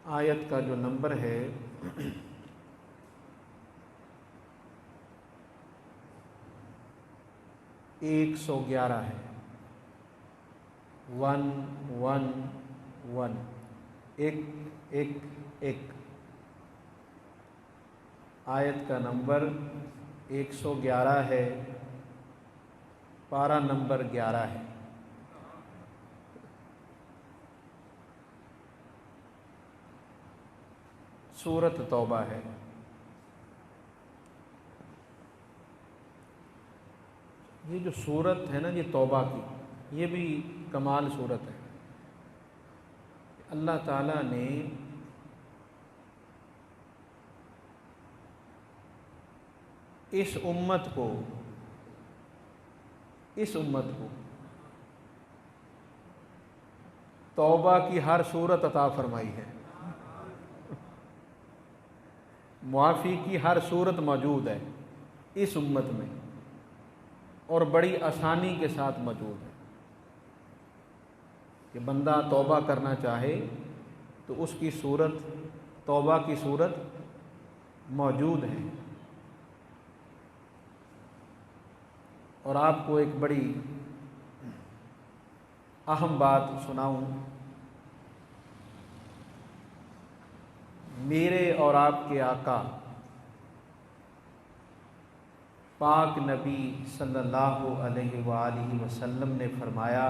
आयत का जो नंबर है 111 है। 111 एक एक एक। आयत का नंबर 111 है, पारा नंबर 11 है। सूरत तौबा है। ये जो सूरत है ना, ये तौबा की, ये भी कमाल सूरत है। अल्लाह ताला ने इस उम्मत को तौबा की हर सूरत अता फरमाई है। मुआफ़ी की हर सूरत मौजूद है इस उम्मत में, और बड़ी आसानी के साथ मौजूद है कि बंदा तौबा करना चाहे तो उसकी सूरत, तौबा की सूरत मौजूद है। और आपको एक बड़ी अहम बात सुनाऊं। मेरे और आपके आका पाक नबी सल्लल्लाहु अलैहि वसल्लम ने फरमाया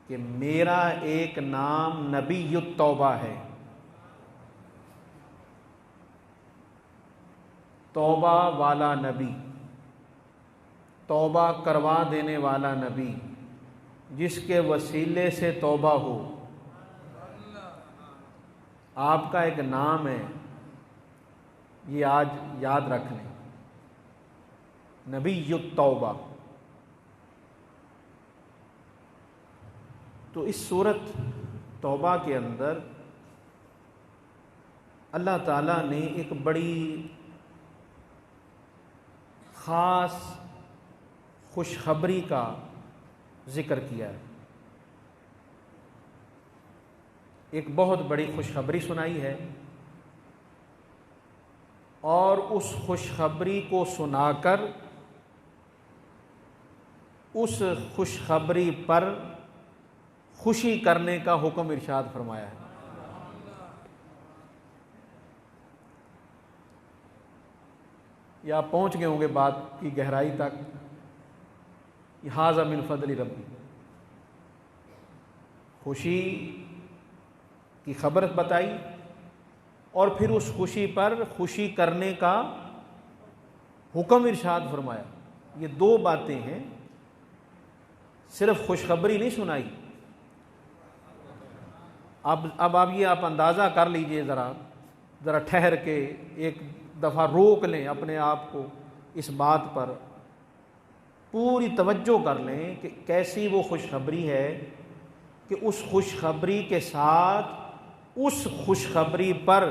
कि मेरा एक नाम नबीयुत तौबा है। तौबा वाला नबी, तौबा करवा देने वाला नबी, जिसके वसीले से तौबा हो। आपका एक नाम है, ये आज याद रख लें, नबीयुत तौबा। तो इस सूरत तौबा के अंदर अल्लाह ताला ने एक बड़ी ख़ास खुशखबरी का ज़िक्र किया है। एक बहुत बड़ी खुशखबरी सुनाई है, और उस खुशखबरी को सुनाकर उस खुशखबरी पर खुशी करने का हुक्म इरशाद फरमाया है। या आप पहुँच गए होंगे बात की गहराई तक। हाज़ा मिन फ़ज़्लि रब्बी, खुशी की खबर बताई, और फिर उस खुशी पर खुशी करने का हुक्म इरशाद फरमाया। ये दो बातें हैं, सिर्फ खुशखबरी नहीं सुनाई। अब आप अंदाज़ा कर लीजिए, ज़रा ठहर के एक दफ़ा रोक लें अपने आप को, इस बात पर पूरी तवज्जो कर लें कि कैसी वो खुशखबरी है कि उस खुशखबरी के साथ उस खुशखबरी पर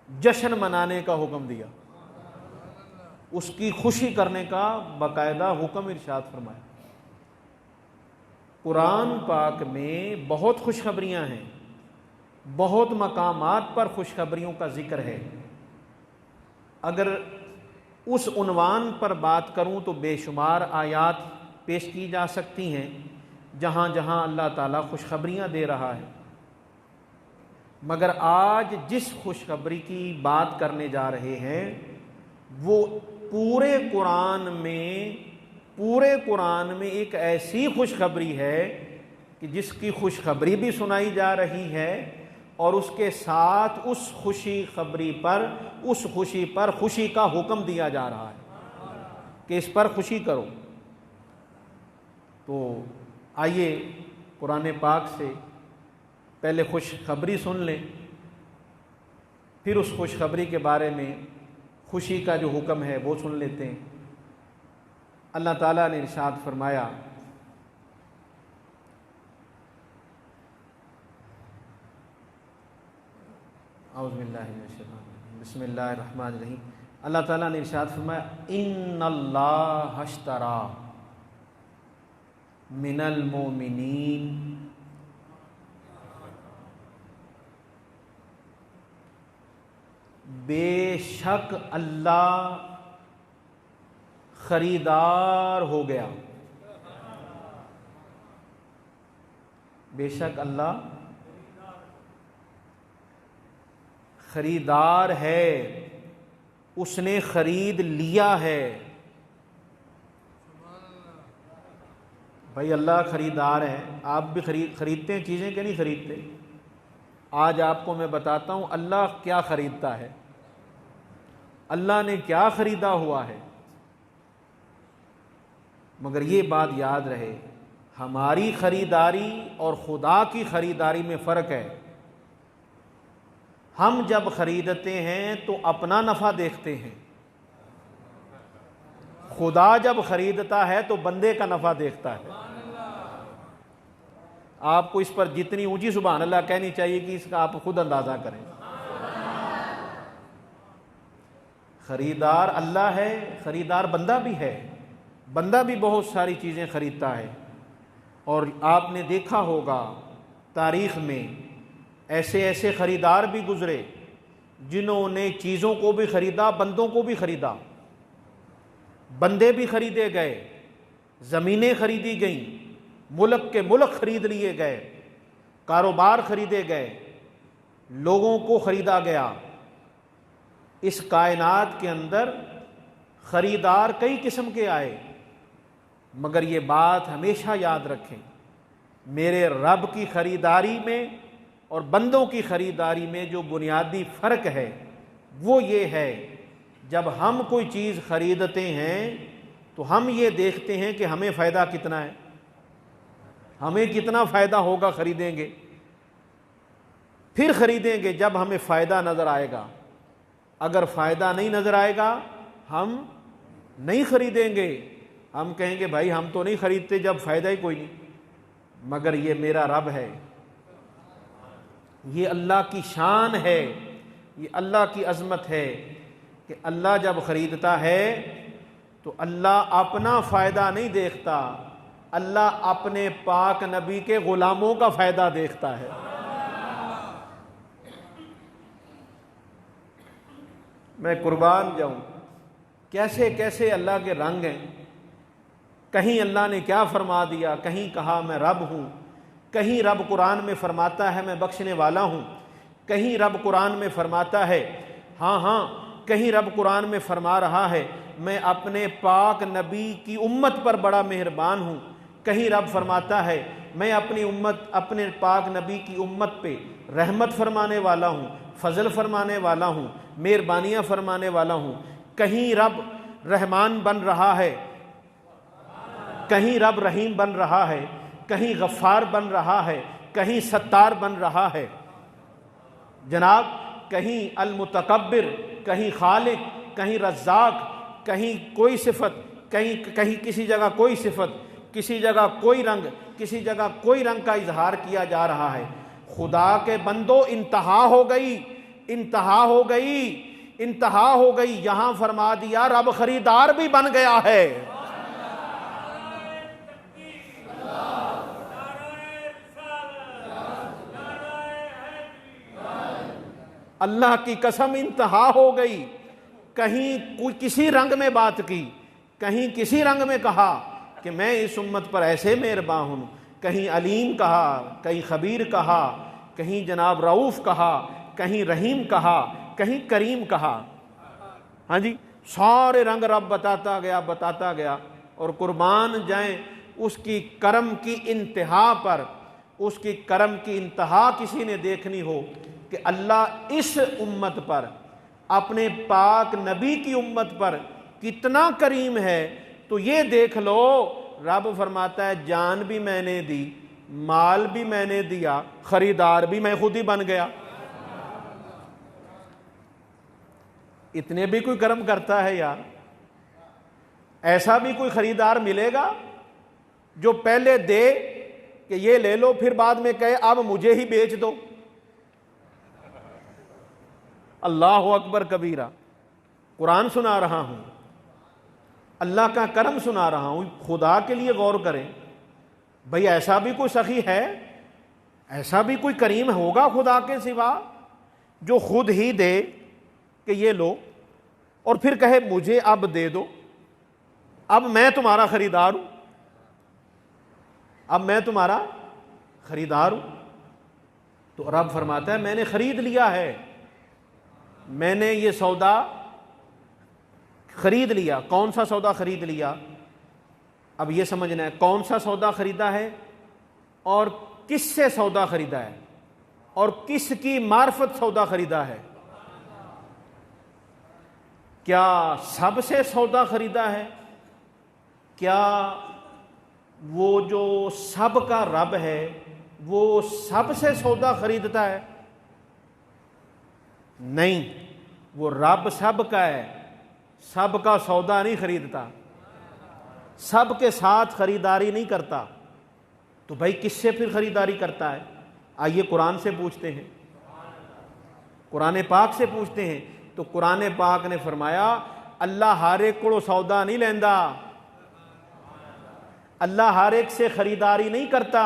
जश्न मनाने का हुक्म दिया, उसकी खुशी करने का बाकायदा हुक्म इरशाद फरमाया। कुरान पाक में बहुत खुशखबरियाँ हैं, बहुत मकामात पर खुशखबरियों का जिक्र है। अगर उस उन्वान पर बात करूं तो बेशुमार आयात पेश की जा सकती हैं जहाँ जहाँ अल्लाह ताला खुशखबरियाँ दे रहा है। मगर आज जिस खुशखबरी की बात करने जा रहे हैं वो पूरे कुरान में एक ऐसी खुशखबरी है कि जिसकी खुशखबरी भी सुनाई जा रही है, और उसके साथ उस खुशी पर खुशी का हुक्म दिया जा रहा है कि इस पर खुशी करो। तो आइए कुरान पाक से पहले खुशखबरी सुन लें, फिर उस खुशखबरी के बारे में खुशी का जो हुक्म है वो सुन लेते हैं। अल्लाह ताला ने इरशाद फरमाया, बिस्मिल्लाहिर्रहमानिर्रहीम। अल्लाह ताला ने इरशाद फरमाया, इन्नल्लाह हश्तरा मिनल मोमिनीन बेशक अल्लाह खरीदार हो गया। बेशक अल्लाह खरीदार है, उसने खरीद लिया है। भाई अल्लाह खरीदार है, आप भी खरीदते हैं चीज़ें कि नहीं खरीदते? आज आपको मैं बताता हूँ अल्लाह क्या खरीदता है, अल्लाह ने क्या खरीदा हुआ है। मगर ये बात याद रहे, हमारी खरीदारी और खुदा की खरीदारी में फ़र्क है। हम जब खरीदते हैं तो अपना नफ़ा देखते हैं, खुदा जब खरीदता है तो बंदे का नफ़ा देखता है। आपको इस पर जितनी ऊंची सुभान अल्लाह कहनी चाहिए कि इसका आप खुद अंदाज़ा करें। खरीदार अल्लाह है, खरीदार बंदा भी है। बंदा भी बहुत सारी चीज़ें खरीदता है। और आपने देखा होगा तारीख़ में ऐसे ऐसे ख़रीदार भी गुज़रे जिन्होंने चीज़ों को भी ख़रीदा, बंदों को भी ख़रीदा। बंदे भी ख़रीदे गए, ज़मीनें ख़रीदी गईं, मुल्क के मुल्क ख़रीद लिए गए, कारोबार ख़रीदे गए, लोगों को ख़रीदा गया। इस कायनात के अंदर ख़रीदार कई किस्म के आए, मगर ये बात हमेशा याद रखें, मेरे रब की ख़रीदारी में और बंदों की ख़रीदारी में जो बुनियादी फ़र्क है वो ये है, जब हम कोई चीज़ ख़रीदते हैं तो हम ये देखते हैं कि हमें फ़ायदा कितना है, हमें कितना फ़ायदा होगा, ख़रीदेंगे, फिर ख़रीदेंगे जब हमें फ़ायदा नज़र आएगा। अगर फ़ायदा नहीं नज़र आएगा हम नहीं ख़रीदेंगे, हम कहेंगे भाई हम तो नहीं ख़रीदते जब फ़ायदा ही कोई नहीं। मगर ये मेरा रब है, ये अल्लाह की शान है, ये अल्लाह की अज़मत है कि अल्लाह जब ख़रीदता है तो अल्लाह अपना फ़ायदा नहीं देखता, अल्लाह अपने पाक नबी के ग़ुलामों का फ़ायदा देखता है। मैं कुर्बान जाऊं, कैसे कैसे अल्लाह के रंग हैं। कहीं अल्लाह ने क्या फरमा दिया, कहीं कहा मैं रब हूँ, कहीं रब कुरान में फरमाता है मैं बख्शने वाला हूँ, कहीं रब कुरान में फरमाता है कहीं रब कुरान में फरमा रहा है मैं अपने पाक नबी की उम्मत पर बड़ा मेहरबान हूँ, कहीं रब फरमाता है मैं अपने पाक नबी की उम्मत पे रहमत फरमाने वाला हूँ, फजल फरमाने वाला हूँ, मेहरबानियाँ फरमाने वाला हूँ। कहीं रब रहमान बन रहा है, कहीं रब रहीम बन रहा है, कहीं गफ़ार बन रहा है, कहीं सत्तार बन रहा है जनाब, कहीं अल-मुतकब्बिर, कहीं खालिक, कहीं रज़्ज़ाक, कहीं कोई सिफत, कहीं किसी जगह कोई सिफत, किसी जगह कोई रंग, किसी जगह कोई रंग का इजहार किया जा रहा है। खुदा के बंदो इंतहा हो गई, इंतहा हो गई, इंतहा हो गई। यहां फरमा दिया रब खरीदार भी बन गया है। अल्लाह की कसम इंतहा हो गई। कहीं कोई किसी रंग में बात की, कहीं किसी रंग में कहा कि मैं इस उम्मत पर ऐसे मेहरबान हूँ, कहीं अलीम कहा, कहीं खबीर कहा, कहीं जनाब रऊफ़ कहा, कहीं रहीम कहा, कहीं करीम कहा। हाँ जी, सारे रंग रब बताता गया। और कुर्बान जाएं उसकी करम की इंतहा पर, उसकी करम की इंतहा किसी ने देखनी हो कि अल्लाह इस उम्मत पर, अपने पाक नबी की उम्मत पर कितना करीम है, तो ये देख लो। रब फरमाता है जान भी मैंने दी, माल भी मैंने दिया, खरीदार भी मैं खुद ही बन गया। इतने भी कोई कर्म करता है यार? ऐसा भी कोई खरीदार मिलेगा जो पहले दे कि ये ले लो, फिर बाद में कहे अब मुझे ही बेच दो? अल्लाह अकबर कबीरा। कुरान सुना रहा हूं, अल्लाह का करम सुना रहा हूं, खुदा के लिए गौर करें। भाई ऐसा भी कोई सखी है, ऐसा भी कोई करीम होगा खुदा के सिवा जो खुद ही दे, कि ये लो, और फिर कहे मुझे अब दे दो, अब मैं तुम्हारा खरीदार हूं, अब मैं तुम्हारा खरीदार हूं। तो रब फरमाता है मैंने खरीद लिया है, मैंने ये सौदा खरीद लिया। कौन सा सौदा खरीद लिया? अब ये समझना है कौन सा सौदा खरीदा है और किससे सौदा खरीदा है और किसकी मार्फत सौदा खरीदा है। क्या सबसे सौदा खरीदा है? क्या वो जो सब का रब है वो सबसे सौदा खरीदता है? नहीं, वो रब सब का है, सब का सौदा नहीं खरीदता, सब के साथ खरीदारी नहीं करता। तो भाई किससे फिर खरीदारी करता है? आइए कुरान से पूछते हैं, कुरान पाक से पूछते हैं। तो कुरान पाक ने फरमाया अल्लाह हर एक को सौदा नहीं लेंदा, अल्लाह हर एक से खरीदारी नहीं करता।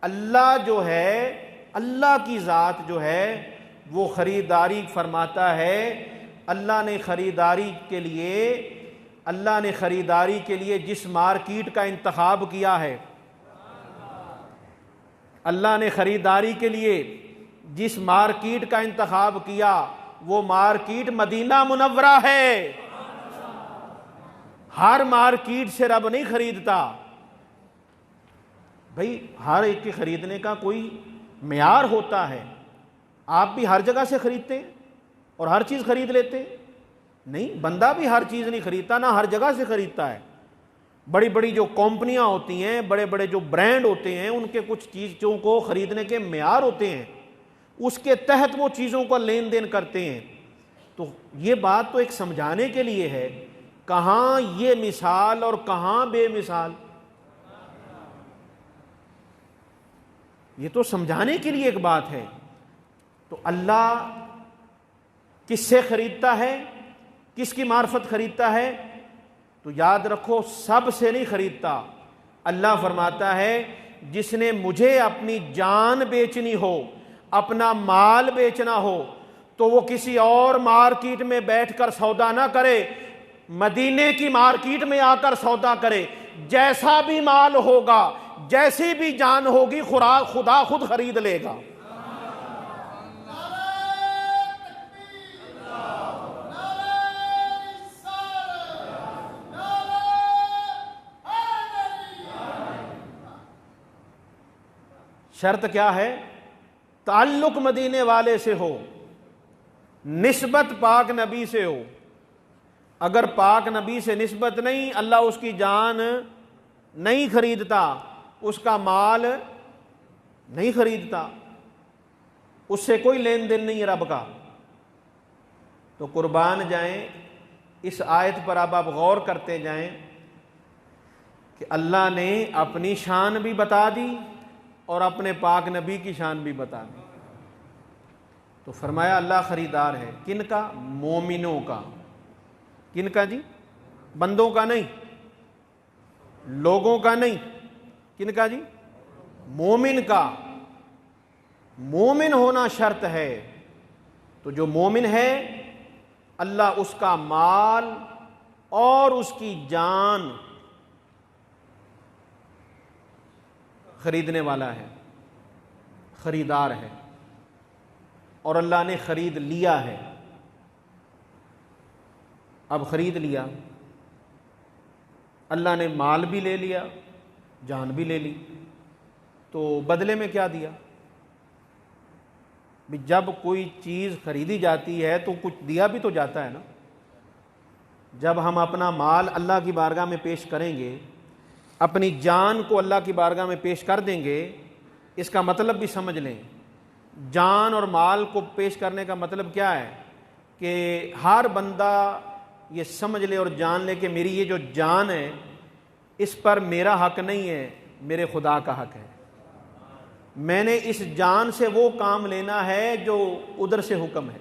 अल्लाह जो है, अल्लाह की ज़ात जो है वो खरीदारी फरमाता है। अल्लाह ने खरीदारी के लिए जिस मार्केट का इंतखाब किया है, अल्लाह ने खरीदारी के लिए जिस मार्केट का इंतखाब किया वो मार्केट मदीना मुनव्वरा है। हर मार्केट से रब नहीं खरीदता भाई, हर एक के खरीदने का कोई मेयार होता है। आप भी हर जगह से खरीदते हैं और हर चीज़ खरीद लेते हैं? नहीं, बंदा भी हर चीज़ नहीं खरीदता, ना हर जगह से खरीदता है। बड़ी बड़ी जो कंपनियां होती हैं, बड़े बड़े जो ब्रांड होते हैं, उनके कुछ चीज़ों को खरीदने के मेयार होते हैं, उसके तहत वो चीज़ों का लेन देन करते हैं। तो ये बात तो एक समझाने के लिए है, कहाँ ये मिसाल और कहाँ बेमिसाल, ये तो समझाने के लिए एक बात है। तो अल्लाह किससे खरीदता है, किसकी मार्फत खरीदता है? तो याद रखो सब से नहीं खरीदता। अल्लाह फरमाता है जिसने मुझे अपनी जान बेचनी हो, अपना माल बेचना हो, तो वो किसी और मार्केट में बैठकर सौदा ना करे, मदीने की मार्केट में आकर सौदा करे। जैसा भी माल होगा, जैसी भी जान होगी, खुदा खुद खरीद लेगा। शर्त क्या है? ताल्लुक मदीने वाले से हो, निस्बत पाक नबी से हो। अगर पाक नबी से निस्बत नहीं, अल्लाह उसकी जान नहीं खरीदता, उसका माल नहीं खरीदता, उससे कोई लेन देन नहीं है रब का। तो कुर्बान जाएं, इस आयत पर अब आप गौर करते जाएं कि अल्लाह ने अपनी शान भी बता दी और अपने पाक नबी की शान भी बता दी। तो फरमाया अल्लाह खरीदार है किनका? मोमिनों का। किनका जी? बंदों का नहीं, लोगों का नहीं, किनका जी? मोमिन का। मोमिन होना शर्त है। तो जो मोमिन है अल्लाह उसका माल और उसकी जान खरीदने वाला है, खरीदार है, और अल्लाह ने खरीद लिया है। अब खरीद लिया, अल्लाह ने माल भी ले लिया, जान भी ले ली, तो बदले में क्या दिया? जब कोई चीज़ खरीदी जाती है तो कुछ दिया भी तो जाता है ना। जब हम अपना माल अल्लाह की बारगाह में पेश करेंगे, अपनी जान को अल्लाह की बारगाह में पेश कर देंगे, इसका मतलब भी समझ लें। जान और माल को पेश करने का मतलब क्या है कि हर बंदा ये समझ ले और जान ले कि मेरी ये जो जान है इस पर मेरा हक नहीं है, मेरे खुदा का हक है। मैंने इस जान से वो काम लेना है जो उधर से हुक्म है।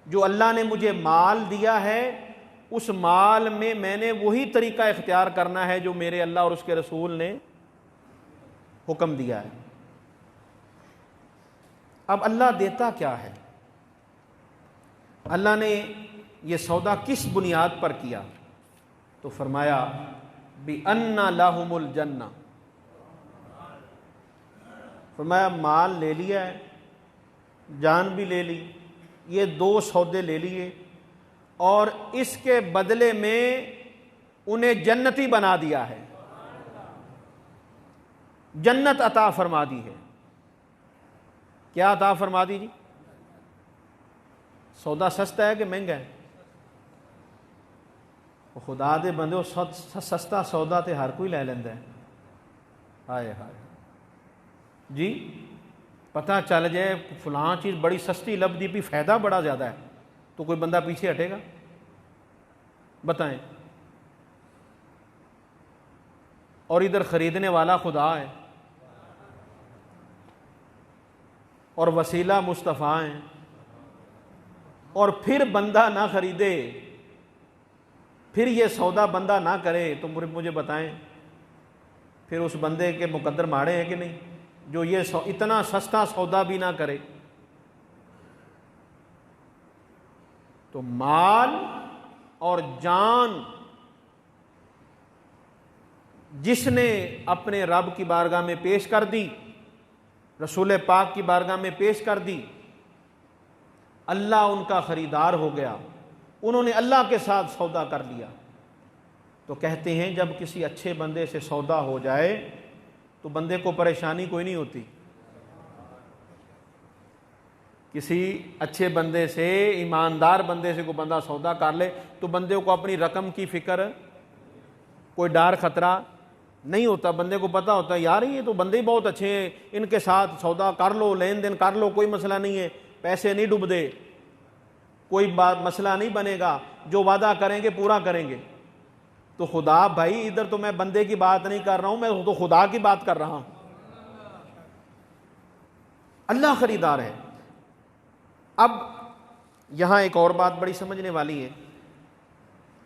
जो अल्लाह ने मुझे माल दिया है, उस माल में मैंने वही तरीका इख्तियार करना है जो मेरे अल्लाह और उसके रसूल ने हुक्म दिया है। अब अल्लाह देता क्या है? अल्लाह ने ये सौदा किस बुनियाद पर किया? तो फरमाया बि अन्ना लाहुमुल जन्ना। फरमाया माल ले लिया है, जान भी ले ली, ये दो सौदे ले लिए और इसके बदले में उन्हें जन्नती बना दिया है, जन्नत अता फरमा दी है। क्या अता फरमा दी जी? सौदा सस्ता है कि महंगा है? खुदा दे बंदे सस्ता सौदा तो हर कोई लै लैंदा है। हाय हाय जी, पता चल जाए फलां चीज़ बड़ी सस्ती लभदी भी, फ़ायदा बड़ा ज़्यादा है, तो कोई बंदा पीछे हटेगा? बताएं। और इधर ख़रीदने वाला खुदा है और वसीला मुस्तफ़ा हैं, और फिर बंदा ना ख़रीदे, फिर ये सौदा बंदा ना करे, तो मुझे बताएं फिर उस बंदे के मुकद्दर माड़े हैं कि नहीं, जो ये इतना सस्ता सौदा भी ना करे। तो माल और जान जिसने अपने रब की बारगाह में पेश कर दी, रसूल पाक की बारगाह में पेश कर दी, अल्लाह उनका ख़रीदार हो गया, उन्होंने अल्लाह के साथ सौदा कर लिया। तो कहते हैं जब किसी अच्छे बंदे से सौदा हो जाए तो बंदे को परेशानी कोई नहीं होती। किसी अच्छे बंदे से, ईमानदार बंदे से कोई बंदा सौदा कर ले तो बंदे को अपनी रकम की फ़िक्र, कोई डर खतरा नहीं होता। बंदे को पता होता है यार ये तो बंदे ही बहुत अच्छे हैं, इनके साथ सौदा कर लो, लेन देन कर लो, कोई मसला नहीं है, पैसे नहीं डूबदे, कोई मसला नहीं बनेगा, जो वादा करेंगे पूरा करेंगे। तो खुदा भाई, इधर तो मैं बंदे की बात नहीं कर रहा हूं, मैं तो खुदा की बात कर रहा हूं। अल्लाह खरीदार है। अब यहां एक और बात बड़ी समझने वाली है,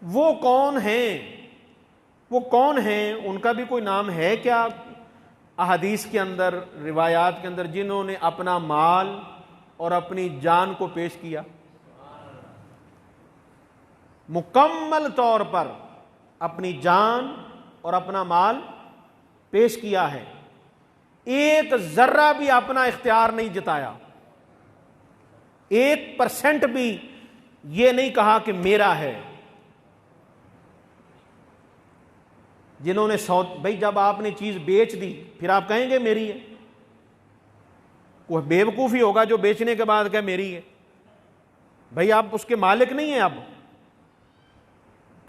वो कौन है, वो कौन है, उनका भी कोई नाम है क्या अहदीस के अंदर, रिवायात के अंदर, जिन्होंने अपना माल और अपनी जान को पेश किया, मुकम्मल तौर पर अपनी जान और अपना माल पेश किया है, एक जर्रा भी अपना इख्तियार नहीं जताया, 1% भी ये नहीं कहा कि मेरा है। जिन्होंने भाई जब आपने चीज बेच दी फिर आप कहेंगे मेरी है? कोई बेवकूफी होगा जो बेचने के बाद कहे मेरी है। भाई आप उसके मालिक नहीं है। अब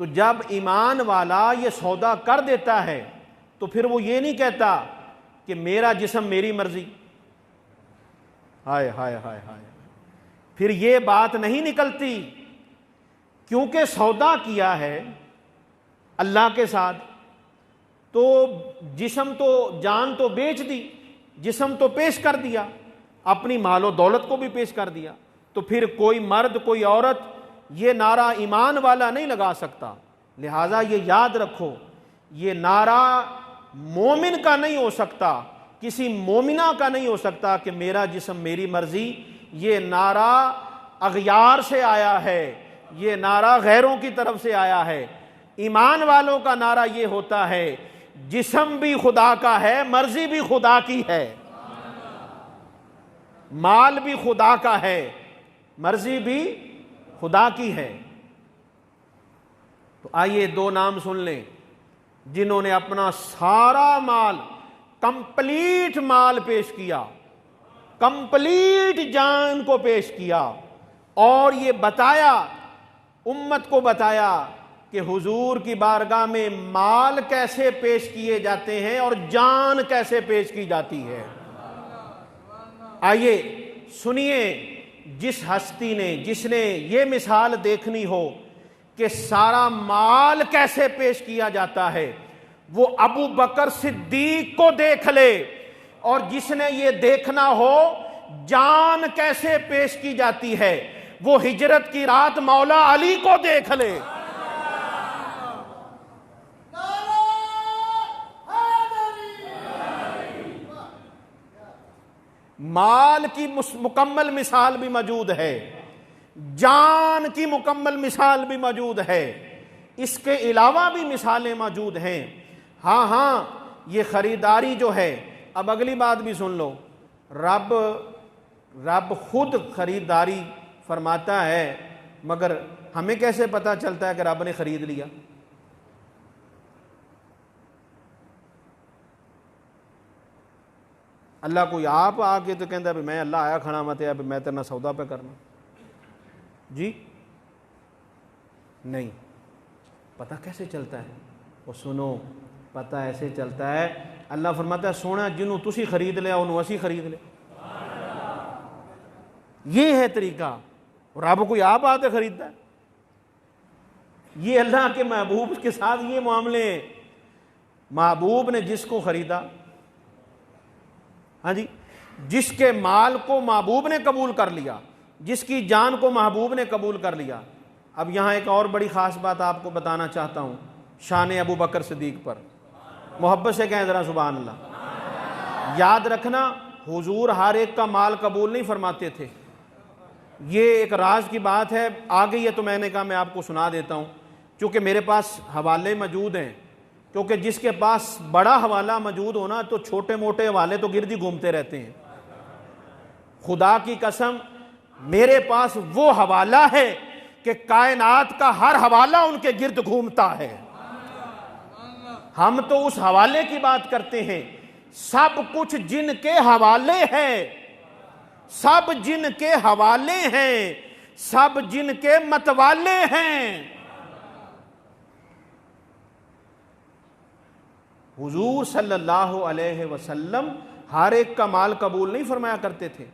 तो जब ईमान वाला ये सौदा कर देता है तो फिर वो ये नहीं कहता कि मेरा जिस्म मेरी मर्जी। हाय हाय हाय हाय, फिर ये बात नहीं निकलती, क्योंकि सौदा किया है अल्लाह के साथ, तो जिस्म तो, जान तो बेच दी, जिस्म तो पेश कर दिया, अपनी मालो दौलत को भी पेश कर दिया। तो फिर कोई मर्द, कोई औरत ये नारा ईमान वाला नहीं लगा सकता। लिहाजा ये याद रखो, ये नारा मोमिन का नहीं हो सकता, किसी मोमिना का नहीं हो सकता कि मेरा जिस्म मेरी मर्जी। ये नारा अगयार से आया है, ये नारा गैरों की तरफ से आया है। ईमान वालों का नारा ये होता है जिस्म भी खुदा का है, मर्जी भी खुदा की है, माल भी खुदा का है, मर्जी भी खुदा की है। तो आइए दो नाम सुन लें जिन्होंने अपना सारा माल, कंप्लीट माल पेश किया, कंप्लीट जान को पेश किया, और ये बताया, उम्मत को बताया कि हुजूर की बारगाह में माल कैसे पेश किए जाते हैं और जान कैसे पेश की जाती है। आइए सुनिए, जिस हस्ती ने, जिसने ये मिसाल देखनी हो कि सारा माल कैसे पेश किया जाता है, वो अबू बकर सिद्दीक को देख ले, और जिसने ये देखना हो जान कैसे पेश की जाती है, वो हिजरत की रात मौला अली को देख ले। माल की मुकम्मल मिसाल भी मौजूद है, जान की मुकम्मल मिसाल भी मौजूद है, इसके अलावा भी मिसालें मौजूद हैं। हाँ हाँ, ये खरीदारी जो है, अब अगली बात भी सुन लो, रब खुद खरीदारी फरमाता है, मगर हमें कैसे पता चलता है कि रब ने खरीद लिया? अल्लाह कोई आप आके तो कहता भी मैं अल्लाह आया खड़ा मत है मैं तेरा सौदा पे करना जी? नहीं। पता कैसे चलता है? वो सुनो, पता ऐसे चलता है, अल्लाह फरमाता है सोना जिन्हों तुसी खरीद लिया उन्होंने असी खरीद लिया। ये है तरीका। रब कोई आप आते खरीदता है? ये अल्लाह के महबूब के साथ ये मामले। महबूब ने जिसको खरीदा, हाँ जी, जिसके माल को महबूब ने कबूल कर लिया, जिसकी जान को महबूब ने कबूल कर लिया। अब यहाँ एक और बड़ी ख़ास बात आपको बताना चाहता हूँ, शान अबू बकर सिद्दीक पर। मोहब्बत से कहें ज़रा सुभान अल्लाह। याद रखना, हुजूर हर एक का माल कबूल नहीं फरमाते थे। ये एक राज की बात है, आ गई है तो मैंने कहा मैं आपको सुना देता हूँ, क्योंकि मेरे पास हवाले मौजूद हैं। क्योंकि जिसके पास बड़ा हवाला मौजूद होना तो छोटे मोटे हवाले तो गिरद ही घूमते रहते हैं। खुदा की कसम, मेरे पास वो हवाला है कि कायनात का हर हवाला उनके गिर्द घूमता है। हम तो उस हवाले की बात करते हैं, सब कुछ जिनके हवाले है, सब जिनके हवाले हैं, सब जिनके मतवाले हैं। हुजूर सल्लल्लाहु अलैहि वसल्लम हर एक का माल कबूल नहीं फरमाया करते थे।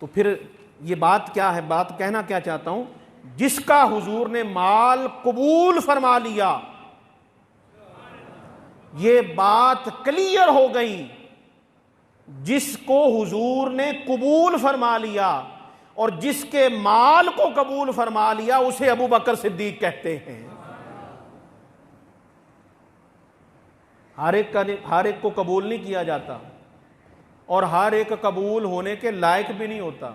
तो फिर ये बात क्या है? बात कहना क्या चाहता हूं, जिसका हुजूर ने माल कबूल फरमा लिया, ये बात क्लियर हो गई। जिसको हुजूर ने कबूल फरमा लिया और जिसके माल को कबूल फरमा लिया, उसे अबू बकर सिद्दीक कहते हैं। हर एक को कबूल नहीं किया जाता और हर एक कबूल होने के लायक भी नहीं होता।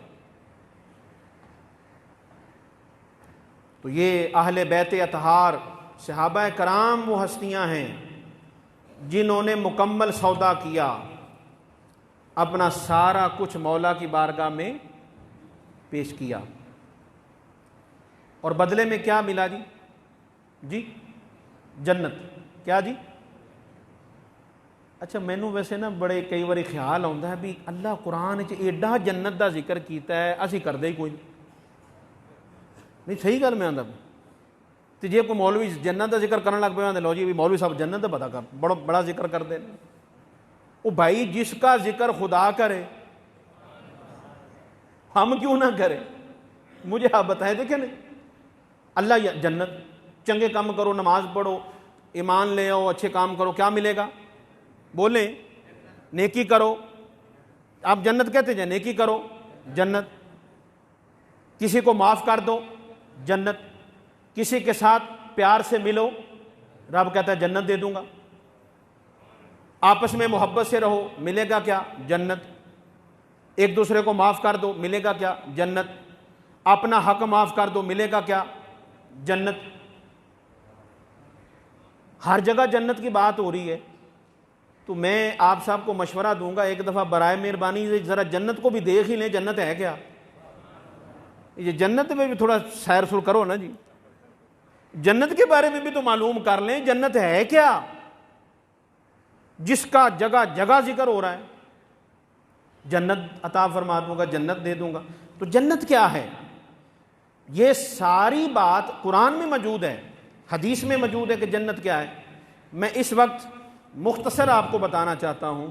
तो ये अहले बैत अतहार, सहाबा कराम वो हस्तियां हैं जिन्होंने मुकम्मल सौदा किया, अपना सारा कुछ मौला की बारगाह में पेश किया, और बदले में क्या मिला जी? जी जन्नत। क्या जी? अच्छा, मैनू वैसे ना बड़े कई बार ख्याल आता है भी अल्लाह कुरान च एडा जन्नत का जिक्र किया है, असी करते ही कोई नहीं। सही गल मैं आंदा, तो जे कोई मौलवी जन्नत का जिक्र करने लग पे, लो जी भी मौलवी साहब जन्नत का पता कर बड़ा जिक्र करते हैं। वो भाई जिसका जिक्र खुदा करे, हम क्यों ना करें? मुझे आप बताएं, देखें नहीं, अल्लाह जन्नत, चंगे काम करो, नमाज पढ़ो, ईमान ले आओ, अच्छे काम करो, क्या मिलेगा? बोले नेकी करो, आप जन्नत कहते हैं, नेकी करो जन्नत, किसी को माफ कर दो जन्नत, किसी के साथ प्यार से मिलो, रब कहता है जन्नत दे दूंगा, आपस में मोहब्बत से रहो, मिलेगा क्या? जन्नत, एक दूसरे को माफ कर दो, मिलेगा क्या? जन्नत, अपना हक माफ कर दो, मिलेगा क्या? जन्नत। हर जगह जन्नत की बात हो रही है। तो मैं आप साहब को मशवरा दूंगा, एक दफ़ा बराए मेहरबानी ज़रा जन्नत को भी देख ही लें, जन्नत है क्या? ये जन्नत में भी थोड़ा सैर सुर करो ना जी, जन्नत के बारे में भी तो मालूम कर लें, जन्नत है क्या, जिसका जगह जगह जिक्र हो रहा है। जन्नत अता फरमा दूंगा, जन्नत दे दूंगा। तो जन्नत क्या है? ये सारी बात कुरान में मौजूद है, हदीस में मौजूद है कि जन्नत क्या है। मैं इस वक्त मुख्तसर आपको बताना चाहता हूं।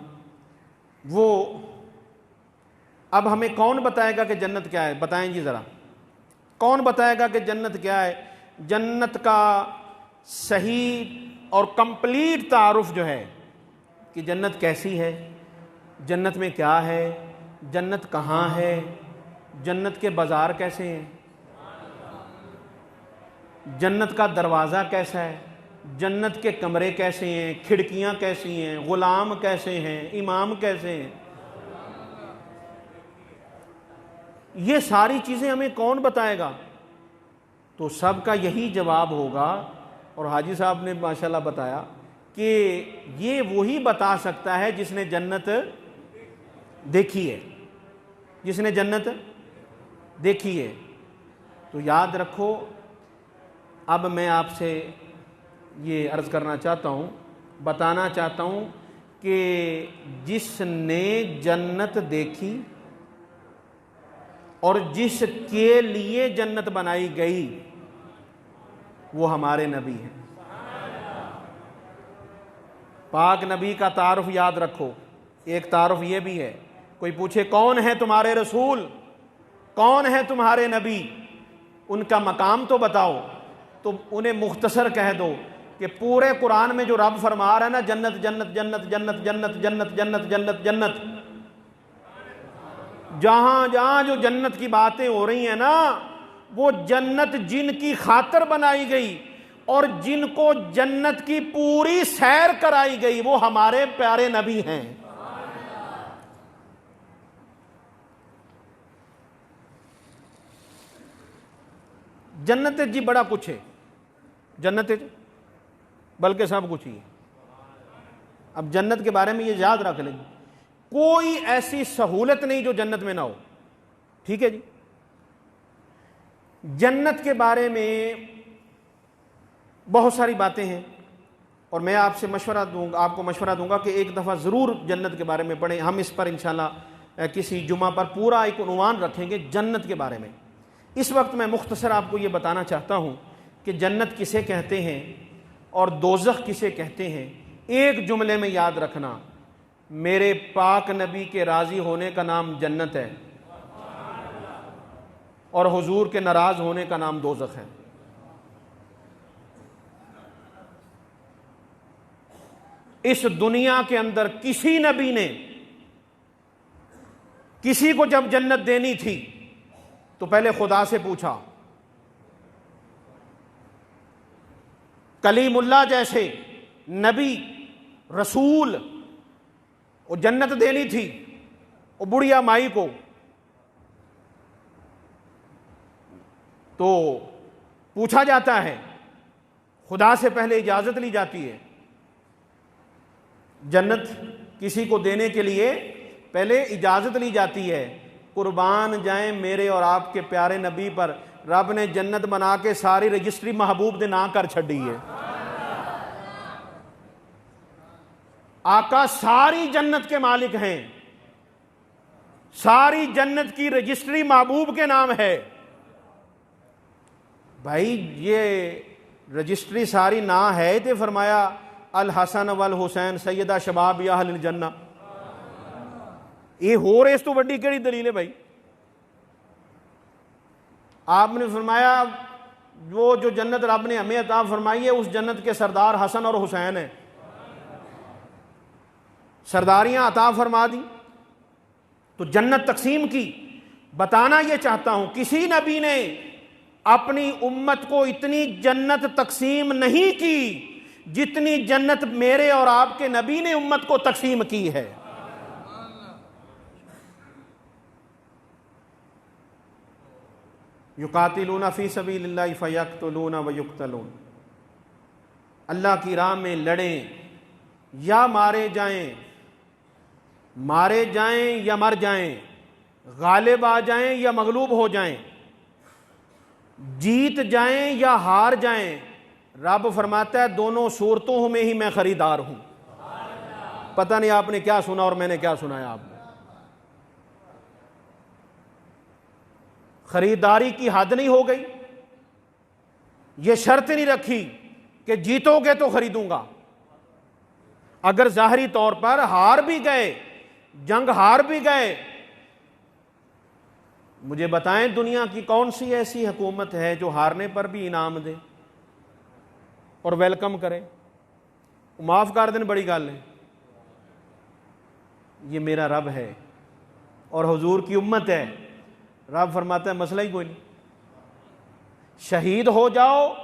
वो अब हमें कौन बताएगा कि जन्नत क्या है? बताएं जी ज़रा, कौन बताएगा कि जन्नत क्या है? जन्नत का सही और कंप्लीट तारुफ जो है कि जन्नत कैसी है, जन्नत में क्या है, जन्नत कहाँ है, जन्नत के बाज़ार कैसे हैं, जन्नत का दरवाज़ा कैसा है, जन्नत के कमरे कैसे हैं, खिड़कियाँ कैसी हैं, ग़ुलाम कैसे हैं, इमाम कैसे हैं, ये सारी चीज़ें हमें कौन बताएगा? तो सबका यही जवाब होगा, और हाजी साहब ने माशाल्लाह बताया कि ये वही बता सकता है जिसने जन्नत देखी है, जिसने जन्नत देखी है। तो याद रखो, अब मैं आपसे ये अर्ज़ करना चाहता हूँ, बताना चाहता हूँ कि जिसने जन्नत देखी और जिसके लिए जन्नत बनाई गई वो हमारे नबी हैं। पाक नबी का तारुफ याद रखो। एक तारुफ ये भी है, कोई पूछे कौन है तुम्हारे रसूल, कौन है तुम्हारे नबी, उनका मकाम तो बताओ, तो उन्हें मुख्तसर कह दो कि पूरे कुरान में जो रब फरमा रहा है ना, जन्नत जन्नत जन्नत जन्नत जन्नत जन्नत जन्नत जन्नत जन्नत, जहां जहां जो जन्नत की बातें हो रही हैं ना, वो जन्नत जिनकी खातर बनाई गई और जिनको जन्नत की पूरी सैर कराई गई वो हमारे प्यारे नबी हैं। जन्नत जी बड़ा कुछ है, जन्नत बल्कि सब कुछ ही है। अब जन्नत के बारे में ये याद रख लेंगे, कोई ऐसी सहूलत नहीं जो जन्नत में ना हो। ठीक है जी। जन्नत के बारे में बहुत सारी बातें हैं और मैं आपसे मशवरा दूंगा, आपको मशवरा दूंगा कि एक दफ़ा ज़रूर जन्नत के बारे में पढ़ें। हम इस पर इंशाल्लाह किसी जुमा पर पूरा एक उन्वान रखेंगे जन्नत के बारे में। इस वक्त मैं मुख्तसर आपको ये बताना चाहता हूँ कि जन्नत किसे कहते हैं और दोज़ख किसे कहते हैं। एक जुमले में याद रखना, मेरे पाक नबी के राज़ी होने का नाम जन्नत है और हुजूर के नाराज़ होने का नाम दोज़ख है। इस दुनिया के अंदर किसी नबी ने किसी को जब जन्नत देनी थी तो पहले खुदा से पूछा। कलीमुल्लाह जैसे नबी रसूल वो जन्नत देनी थी वो बुढ़िया माई को, तो पूछा जाता है, खुदा से पहले इजाज़त ली जाती है। जन्नत किसी को देने के लिए पहले इजाज़त ली जाती है। कुर्बान जाएं मेरे और आपके प्यारे नबी पर, रब ने जन्नत बना के सारी रजिस्ट्री महबूब दे ना कर छड़ी है। आका सारी जन्नत के मालिक हैं, सारी जन्नत की रजिस्ट्री महबूब के नाम है। भाई ये रजिस्ट्री सारी ना है तो फरमाया अल हसन वल हुसैन सैयदा शबाब या अहल जन्ना। ये हो रहे इस तो बड़ी केड़ी दलील है भाई। आपने फरमाया वो जो जन्नत रब ने हमें अता फरमाई है उस जन्नत के सरदार हसन और हुसैन है, सरदारियां अता फरमा दी। तो जन्नत तकसीम की। बताना यह चाहता हूं किसी नबी ने अपनी उम्मत को इतनी जन्नत तकसीम नहीं की जितनी जन्नत मेरे और आपके नबी ने उम्मत को तकसीम की है। युकातिलूना फी सबीलिल्लाहि फयक्तुलूना व युक्तलून, अल्लाह की राह में लड़ें या मारे जाएं, मारे जाएं या मर जाएं, गालिब आ जाएं या मगलूब हो जाएं, जीत जाएं या हार जाएं। रब फरमाता है दोनों सूरतों में ही मैं खरीदार हूं। पता नहीं आपने क्या सुना और मैंने क्या सुनाया। आपने खरीदारी की हद नहीं हो गई, यह शर्त नहीं रखी कि जीतोगे तो खरीदूंगा। अगर जाहरी तौर पर हार भी गए, जंग हार भी गए, मुझे बताएं दुनिया की कौन सी ऐसी हुकूमत है जो हारने पर भी इनाम दे और वेलकम करे, माफ कर दें, बड़ी गल है। ये मेरा रब है और हुजूर की उम्मत है। रब फरमाता है मसला ही कोई नहीं, शहीद हो जाओ,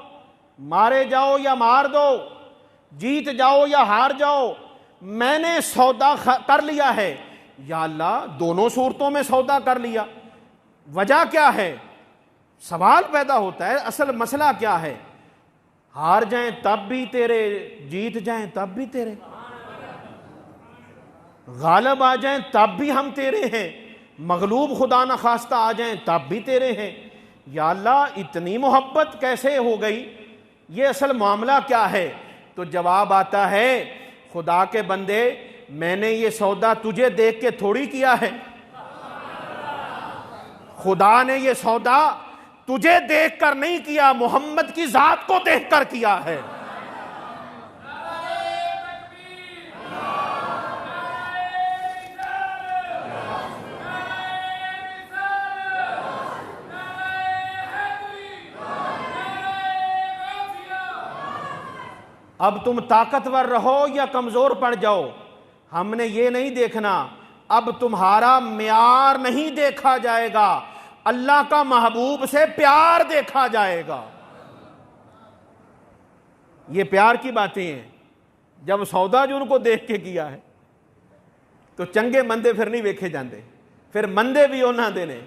मारे जाओ या मार दो, जीत जाओ या हार जाओ, मैंने सौदा कर लिया है। या अल्लाह दोनों सूरतों में सौदा कर लिया। वजह क्या है? सवाल पैदा होता है, असल मसला क्या है? हार जाएं तब भी तेरे, जीत जाएं तब भी तेरे, गालिब आ जाएं तब भी हम तेरे हैं, मगलूब खुदा न खास्ता आ जाएं तब भी तेरे हैं। या अल्लाह इतनी मोहब्बत कैसे हो गई? ये असल मामला क्या है? तो जवाब आता है, खुदा के बंदे, मैंने ये सौदा तुझे देख के थोड़ी किया है, खुदा ने ये सौदा तुझे देखकर नहीं किया, मोहम्मद की जात को देखकर किया है। अब तुम ताकतवर रहो या कमजोर पड़ जाओ, हमने ये नहीं देखना। अब तुम्हारा म्यार नहीं देखा जाएगा, अल्लाह का महबूब से प्यार देखा जाएगा। ये प्यार की बातें हैं। जब सौदा जो उनको देख के किया है तो चंगे मंदे फिर नहीं वेखे जाते, फिर मंदे भी उन्हें देने।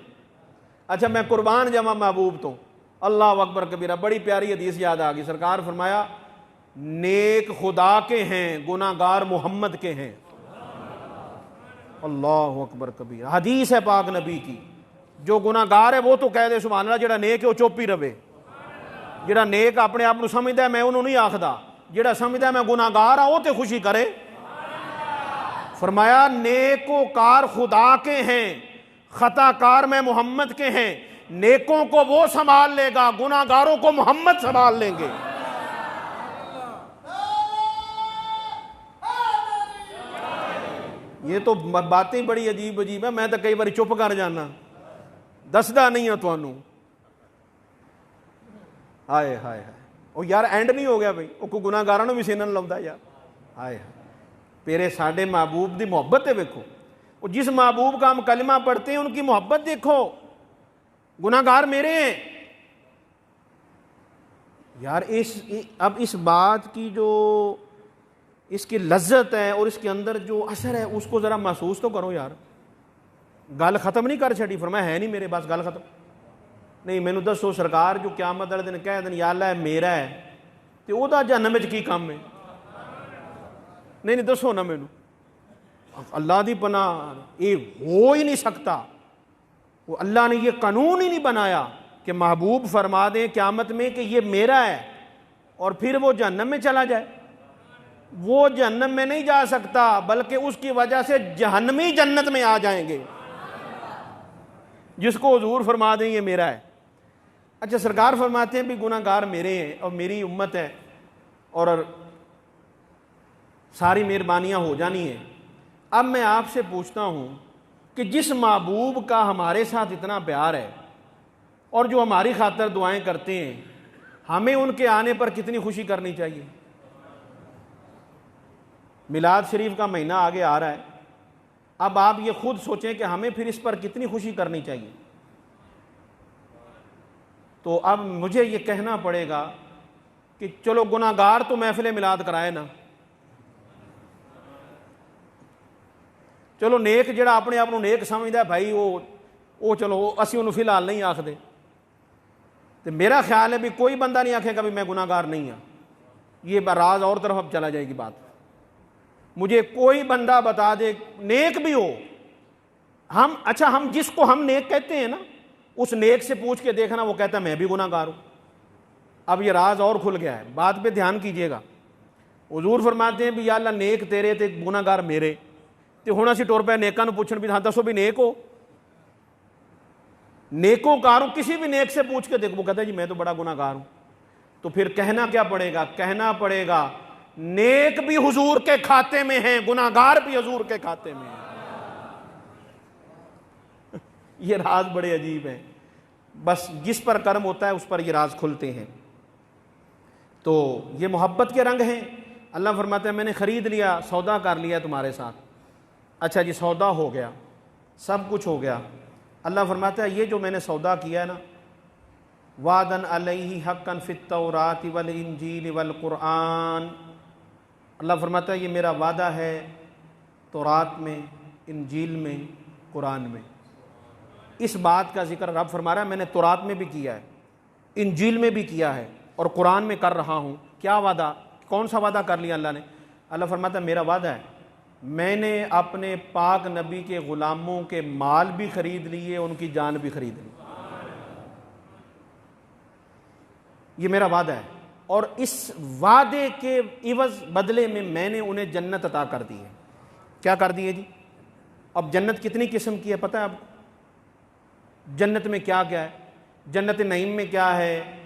अच्छा, मैं कुर्बान जमा महबूब तो, अल्लाह अकबर कबीरा। बड़ी प्यारी हदीस याद आ गई। सरकार फरमाया, नेक खुदा के हैं, गुनाहगार मोहम्मद के हैं। अल्लाह अकबर कबीर। हदीस है पाक नबी की। जो गुनाहगार है वो तो कह दे सुभान अल्लाह, जेड़ा नेक है वो चुप ही रवे। जेड़ा नेक अपने आप को समझदा है, मैं उन्होंने नहीं आखदा, जेड़ा समझदा है मैं गुनाहगार हाँ वो तो खुशी करे। फरमाया, नेकोकार खुदा के हैं, खताकार में मोहम्मद के हैं। नेकों को वो संभाल लेगा, गुनाहगारों को मोहम्मद संभाल लेंगे। ये तो बातें बड़ी अजीब अजीब है, मैं तो कई बार चुप कर जाना, दसदा नहीं है तुहानू। हाय हाय हाय, ओ यार एंड नहीं हो गया भाई, वो कोई गुनाहगारां नूं भी सीनन लाउंदा यार। हाय हाय, पेरे साडे महबूब दी मोहब्बत है। देखो, वो जिस महबूब का हम कलमा पढ़ते हैं उनकी मोहब्बत देखो। गुनाहगार मेरे हैं यार। अब इस बात की जो इसकी लज्जत है और इसके अंदर जो असर है उसको ज़रा महसूस तो करो यार। गल खत्म नहीं कर छड़ी, फरमाया है नहीं मेरे पास गल खत्म नहीं। मैनू दसो सरकार, जो क़यामत वाले दिन कह देन या अल्लाह मेरा है, तो वह जहन्नम में की काम है? नहीं नहीं दसो ना मैनू, अल्लाह दी पनाह, ये हो ही नहीं सकता। वो अल्लाह ने ये कानून ही नहीं बनाया कि महबूब फरमा दें क़यामत में कि ये मेरा है और फिर वो जहन्नम में चला जाए। वो जहन्नम में नहीं जा सकता, बल्कि उसकी वजह से जहन्नमी जन्नत में आ जाएंगे, जिसको हुजूर फरमा दें ये मेरा है। अच्छा, सरकार फरमाते हैं भी गुनाहगार मेरे हैं और मेरी उम्मत है और सारी मेहरबानियां हो जानी है। अब मैं आपसे पूछता हूं कि जिस महबूब का हमारे साथ इतना प्यार है और जो हमारी खातिर दुआएं करते हैं, हमें उनके आने पर कितनी खुशी करनी चाहिए? मिलाद शरीफ का महीना आगे आ रहा है। अब आप ये खुद सोचें कि हमें फिर इस पर कितनी खुशी करनी चाहिए। तो अब मुझे ये कहना पड़ेगा कि चलो गुनाहगार तो महफिल मिलाद कराए ना, चलो नेक जिहड़ा अपने आप को नेक समझदा भाई वो चलो असीं उन्होंने फिलहाल नहीं आखदे। तो मेरा ख्याल है भी कोई बंदा नहीं आखेगा भी मैं गुनाहगार नहीं हाँ। ये राज और तरफ अब चला जाएगी बात। मुझे कोई बंदा बता दे, नेक भी हो, हम जिसको हम नेक कहते हैं ना, उस नेक से पूछ के देखना, वो कहता है मैं भी गुनाहगार हूं। अब ये राज और खुल गया है, बात पे ध्यान कीजिएगा। हुजूर फरमाते हैं भी या अल्लाह नेक तेरे ते गुनाहगार मेरे, तो हुण असीं टुर पे नेकां नूं पुछण भी हाँ दसो भी नेक हो, नेकोकार हूं। किसी भी नेक से पूछ के देखो, वो कहता है जी मैं तो बड़ा गुनाहगार हूं। तो फिर कहना क्या पड़ेगा? कहना पड़ेगा नेक भी हुजूर के खाते में हैं, गुनाहगार भी हुजूर के खाते में हैं। ये राज बड़े अजीब हैं, बस जिस पर कर्म होता है उस पर ये राज खुलते हैं। तो ये मोहब्बत के रंग हैं। अल्लाह फरमाता है मैंने ख़रीद लिया, सौदा कर लिया तुम्हारे साथ। अच्छा जी, सौदा हो गया, सब कुछ हो गया। अल्लाह फरमाता है ये जो मैंने सौदा किया है ना, वादन अलैहि हक्कन फित तौरात वल इंजील वल कुरान। अल्लाह फरमाता है ये मेरा वादा है तौरात में, इंजील में, कुरान में। इस बात का जिक्र रब फरमा रहा है मैंने तौरात में भी किया है, इंजील में भी किया है और कुरान में कर रहा हूँ। क्या वादा, कौन सा वादा कर लिया अल्लाह ने? अल्लाह फरमाता है मेरा वादा है, मैंने अपने पाक नबी के ग़ुलामों के माल भी ख़रीद लिए, उनकी जान भी ख़रीद ली। ये मेरा वादा है और इस वादे के इवज़ बदले में मैंने उन्हें जन्नत अता कर दी है। क्या कर दी है जी? अब जन्नत कितनी किस्म की है पता है आपको? जन्नत में क्या क्या है? जन्नत नईम में क्या है,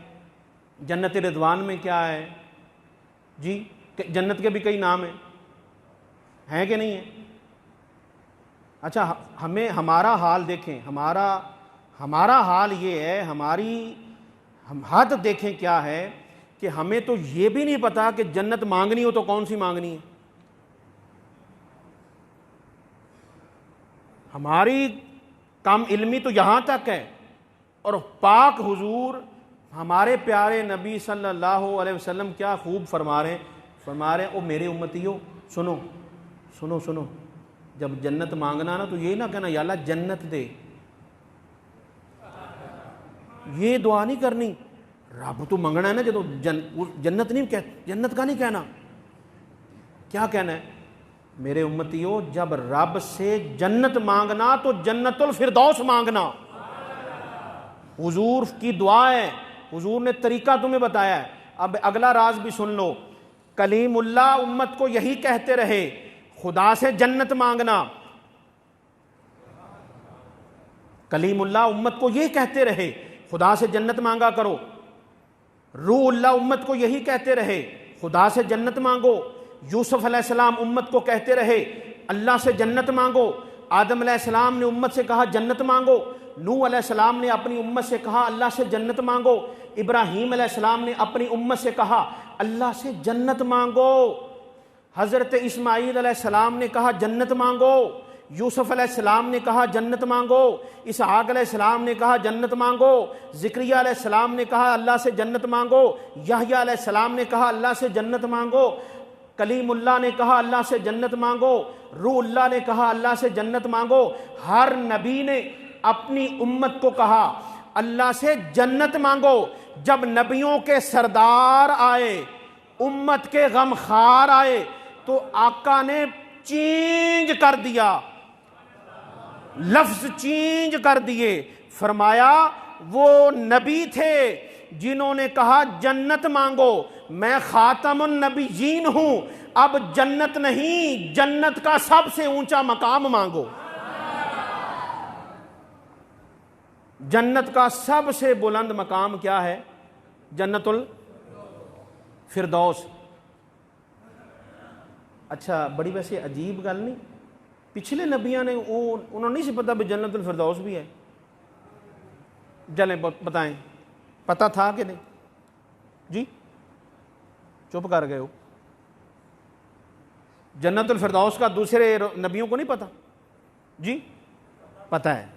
जन्नत रिदवान में क्या है जी? जन्नत के भी कई नाम हैं कि नहीं है? अच्छा, हमें हमारा हाल देखें, हमारा हाल ये है, हम हद देखें क्या है कि हमें तो ये भी नहीं पता कि जन्नत मांगनी हो तो कौन सी मांगनी है। हमारी कम इल्मी तो यहाँ तक है और पाक हुजूर हमारे प्यारे नबी सल्लल्लाहु अलैहि वसल्लम क्या खूब फरमा रहे हैं, ओ मेरे उम्मतियों सुनो सुनो सुनो, जब जन्नत मांगना ना तो ये ना कहना या अल्लाह जन्नत दे, ये दुआ नहीं करनी। रब तो मंगना है ना, जो जन्नत नहीं कह, जन्नत का नहीं कहना। क्या कहना है? मेरे उम्मतियों जब रब से जन्नत मांगना तो जन्नतुल फिरदौस मांगना। हुजूर की दुआ है, हुजूर ने तरीका तुम्हें बताया है। अब अगला राज भी सुन लो। कलीमुल्लाह उम्मत को यही कहते रहे, खुदा से जन्नत मांगना। कलीमुल्लाह उम्मत को यही कहते रहे, खुदा से जन्नत मांगा करो। रूहुल्लाह उम्मत को यही कहते रहे, खुदा से जन्नत मांगो। यूसुफ अलैहिस्सलाम उम्मत को कहते रहे, अल्लाह से जन्नत मांगो। आदम अलैहिस्सलाम ने उम्मत से कहा जन्नत मांगो। नूह अलैहिस्सलाम ने अपनी उम्मत से कहा अल्लाह से जन्नत मांगो। इब्राहीम अलैहिस्सलाम ने अपनी उम्मत से कहा अल्लाह से जन्नत मांगो। हज़रत इस्माईल अलैहिस्सलाम ने कहा जन्नत मांगो। यूसुफ अलैहिस्सलाम ने कहा जन्नत मांगो। इसहाक अलैहिस्सलाम ने कहा जन्नत मांगो। ज़िक्रिया अलैहिस्सलाम ने कहा अल्लाह से जन्नत मांगो। यहया अलैहिस्सलाम ने कहा अल्लाह से जन्नत मांगो। कलीमुल्लाह ने कहा अल्लाह से जन्नत मांगो। रूहुल्लाह ने कहा अल्लाह से जन्नत मांगो। हर नबी ने अपनी उम्मत को कहा अल्लाह से जन्नत मांगो। जब नबियों के सरदार आए, उम्मत के गमखार आए, तो आका ने चेंज कर दिया, लफ्ज चेंज कर दिए। फरमाया वो नबी थे जिन्होंने कहा जन्नत मांगो, मैं खातमुन नबीयीन हूं, अब जन्नत नहीं, जन्नत का सबसे ऊंचा मकाम मांगो। जन्नत का सबसे बुलंद मकाम क्या है? जन्नतुल फिरदौस। अच्छा, बड़ी वैसे अजीब गल नहीं, पिछले नबियां ने उन्होंने नहीं से पता भी जन्नतुल फिरदौस भी है? चलें बताएं, पता था कि नहीं जी? चुप कर गए हो। जन्नतुल फिरदौस का दूसरे नबियों को नहीं पता जी? पता है।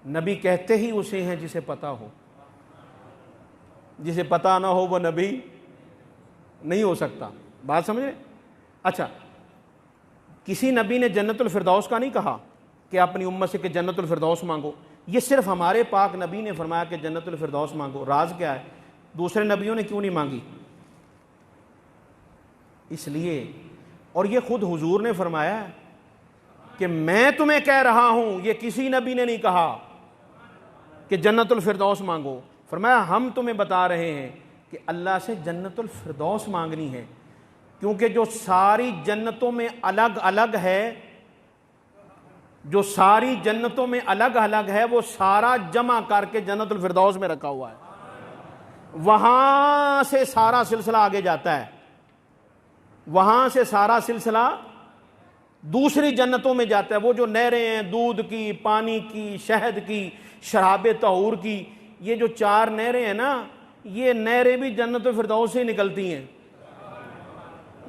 नबी कहते ही उसे हैं जिसे पता हो, जिसे पता ना हो वो नबी नहीं हो सकता। बात समझ रहे? अच्छा, किसी नबी ने जन्नतुल फिरदौस का नहीं कहा कि अपनी उम्मत से कि जन्नतुल फिरदौस मांगो। ये सिर्फ हमारे पाक नबी ने फरमाया कि जन्नतुल फिरदौस मांगो। राज क्या है? दूसरे नबियों ने क्यों नहीं मांगी? इसलिए, और ये खुद हुजूर ने फरमाया कि मैं तुम्हें कह रहा हूं, ये किसी नबी ने नहीं कहा कि जन्नतुल फिरदौस मांगो। फरमाया हम तुम्हें बता रहे हैं कि अल्लाह से जन्नतुल फिरदौस मांगनी है, क्योंकि जो सारी जन्नतों में अलग अलग है, जो सारी जन्नतों में अलग अलग है, वो सारा जमा करके जन्नतुल फिरदौस में रखा हुआ है। वहां से सारा सिलसिला आगे जाता है, वहां से सारा सिलसिला दूसरी जन्नतों में जाता है। वो जो नहरें हैं, दूध की, पानी की, शहद की, शराबे तहूर की, ये जो 4 नहरें हैं ना, ये नहरें भी जन्नतुल फिरदौस से निकलती हैं।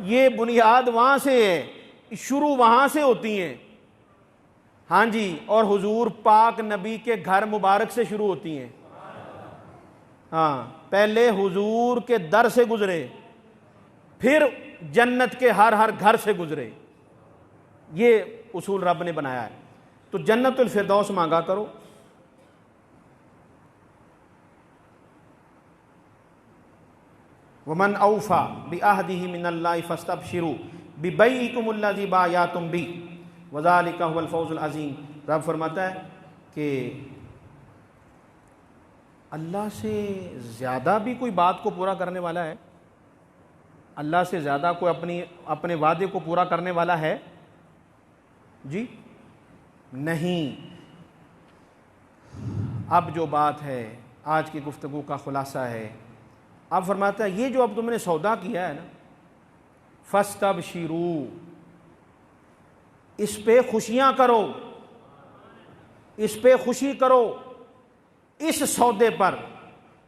ये बुनियाद वहां से है, शुरू वहां से होती हैं। हाँ जी, और हुजूर पाक नबी के घर मुबारक से शुरू होती हैं। हाँ, पहले हुजूर के दर से गुजरे, फिर जन्नत के हर हर घर से गुजरे। ये उसूल रब ने बनाया है। तो जन्नतुल फिरदौस मांगा करो। वमन औफा बिअहदिही मिनल्लाहि फस्तबशिरू बिबैइकुमुल्लज़ी बायातुम बी वज़ालिका हुवल फौज़ुल अज़ीम। रब फरमाता है कि अल्लाह से ज़्यादा भी कोई बात को पूरा करने वाला है? अल्लाह से ज़्यादा कोई अपने वादे को पूरा करने वाला है? जी नहीं। अब जो बात है, आज की गुफ्तगू का खुलासा है, अब फरमाता है ये जो अब तुमने सौदा किया है ना, फस्तबशिरू, इस पे खुशियां करो, इस पे खुशी करो, इस सौदे पर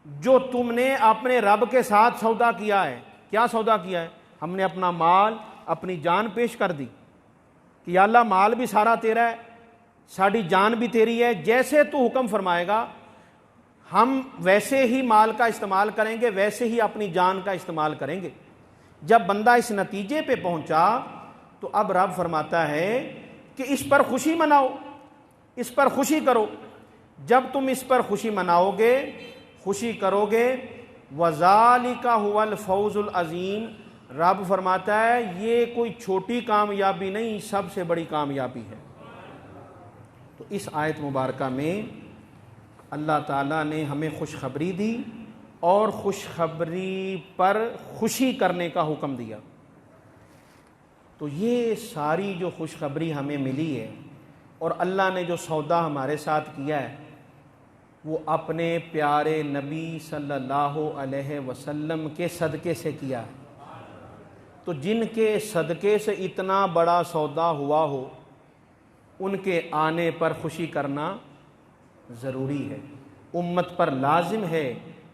जो तुमने अपने रब के साथ सौदा किया है। क्या सौदा किया है? हमने अपना माल, अपनी जान पेश कर दी कि या अल्लाह माल भी सारा तेरा है, साड़ी जान भी तेरी है, जैसे तू हुक्म फरमाएगा हम वैसे ही माल का इस्तेमाल करेंगे, वैसे ही अपनी जान का इस्तेमाल करेंगे। जब बंदा इस नतीजे पे पहुंचा तो अब रब फरमाता है कि इस पर खुशी मनाओ, इस पर खुशी करो। जब तुम इस पर खुशी मनाओगे, खुशी करोगे, वज़ालिका हुवल फौज़ुल अज़ीम, रब फरमाता है ये कोई छोटी कामयाबी नहीं, सबसे बड़ी कामयाबी है। तो इस आयत मुबारका में अल्लाह ताला ने हमें खुशखबरी दी और खुशखबरी पर खुशी करने का हुक्म दिया। तो ये सारी जो खुशखबरी हमें मिली है और अल्लाह ने जो सौदा हमारे साथ किया है, वो अपने प्यारे नबी सल्लल्लाहु अलैहि वसल्लम के सदक़े से किया है। तो जिनके सदक़े से इतना बड़ा सौदा हुआ हो, उनके आने पर खुशी करना ज़रूरी है। उम्मत पर लाजिम है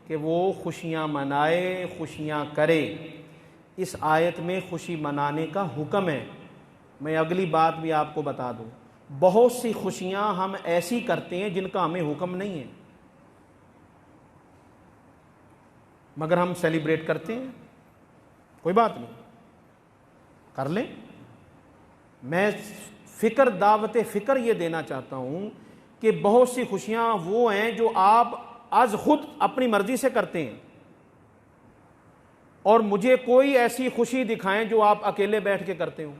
कि वो खुशियाँ मनाए, खुशियाँ करे। इस आयत में खुशी मनाने का हुक्म है। मैं अगली बात भी आपको बता दूँ, बहुत सी खुशियाँ हम ऐसी करते हैं जिनका हमें हुक्म नहीं है, मगर हम सेलिब्रेट करते हैं। कोई बात नहीं, कर लें। मैं फ़िक्र, दावत फ़िक्र ये देना चाहता हूँ कि बहुत सी खुशियाँ वो हैं जो आप आज खुद अपनी मर्ज़ी से करते हैं, और मुझे कोई ऐसी खुशी दिखाएं जो आप अकेले बैठ के करते हो।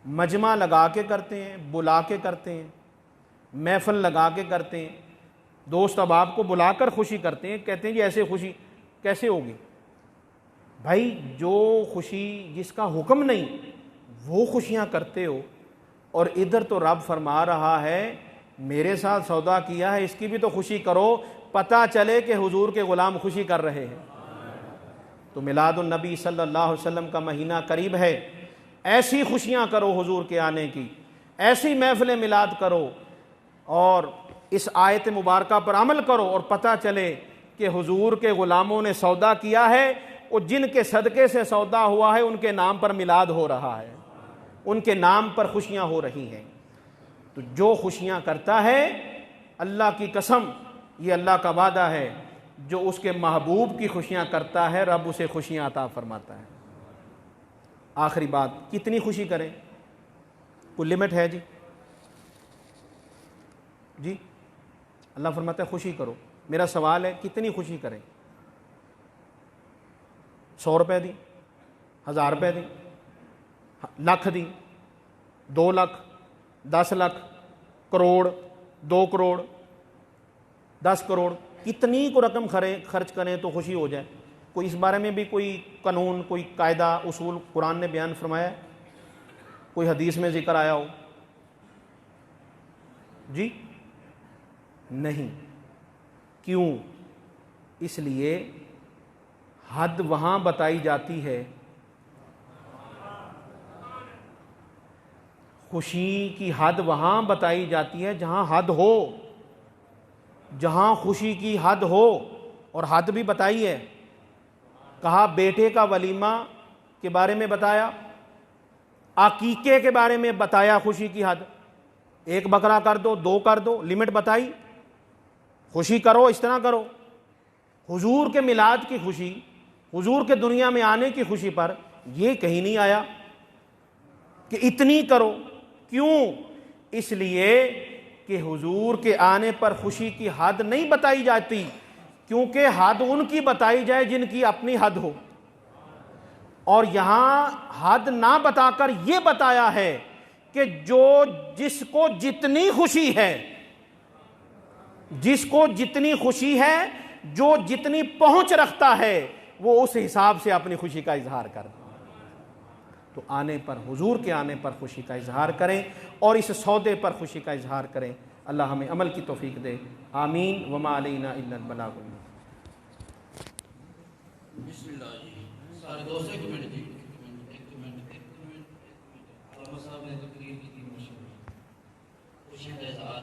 मजमा लगा के करते हैं, बुला के करते हैं, महफिल लगा के करते हैं। दोस्त अब आपको बुलाकर खुशी करते हैं, कहते हैं जी ऐसे खुशी कैसे होगी? भाई जो खुशी जिसका हुक्म नहीं, वो खुशियाँ करते हो। और इधर तो रब फरमा रहा है मेरे साथ सौदा किया है, इसकी भी तो खुशी करो, पता चले कि हुजूर के ग़ुलाम खुशी कर रहे हैं। तो मिलादुन नबी सल्लल्लाहु अलैहि वसल्लम का महीना करीब है, ऐसी खुशियाँ करो हुजूर के आने की, ऐसी महफिल मिलाद करो और इस आयत मुबारका पर अमल करो, और पता चले कि हुजूर के ग़ुलामों ने सौदा किया है, और जिनके सदक़े से सौदा हुआ है उनके नाम पर मिलाद हो रहा है, उनके नाम पर खुशियाँ हो रही हैं। तो जो खुशियाँ करता है, अल्लाह की कसम, ये अल्लाह का वादा है, जो उसके महबूब की खुशियाँ करता है रब उसे खुशियाँ अता फरमाता है। आखिरी बात, कितनी खुशी करें? कोई लिमिट है जी? जी अल्लाह फरमाता है खुशी करो। मेरा सवाल है कितनी खुशी करें? 100 रुपये दी, 1000 रुपये दी, लाख दी, 2 लाख, 10 लाख, करोड़, 2 करोड़, 10 करोड़, कितनी को रकम खर्च करें तो खुशी हो जाए? कोई इस बारे में भी कोई कानून, कोई कायदा, उसूल कुरान ने बयान फरमाया? कोई हदीस में जिक्र आया हो? जी नहीं। क्यों? इसलिए हद वहां बताई जाती है, खुशी की हद वहां बताई जाती है जहां हद हो, जहां खुशी की हद हो। और हद भी बताई है, कहा बेटे का वलीमा के बारे में बताया, अकीके के बारे में बताया, खुशी की हद 1 बकरा कर दो, 2 कर दो, लिमिट बताई, खुशी करो, इस तरह करो। हुजूर के मिलाद की खुशी, हुजूर के दुनिया में आने की खुशी पर यह कहीं नहीं आया कि इतनी करो। क्यों? इसलिए कि हुजूर के आने पर खुशी की हद नहीं बताई जाती, क्योंकि हद उनकी बताई जाए जिनकी अपनी हद हो। और यहां हद ना बताकर यह बताया है कि जिसको जितनी खुशी है, जिसको जितनी खुशी है, जो जितनी पहुंच रखता है, वो उस हिसाब से अपनी खुशी का इजहार कर। तो आने पर, हुजूर के आने पर खुशी का इजहार करें और इस सौदे पर खुशी का इजहार करें। अल्लाह हमें अमल की तौफीक दे। आमीन। वमा अलैना इल्लल बलागुल मुबीन। बिस्मिल्लाह जी, सारे दोस्त एक मिनट जी, साहब ने तकरीर की थी, खुशी का इजहार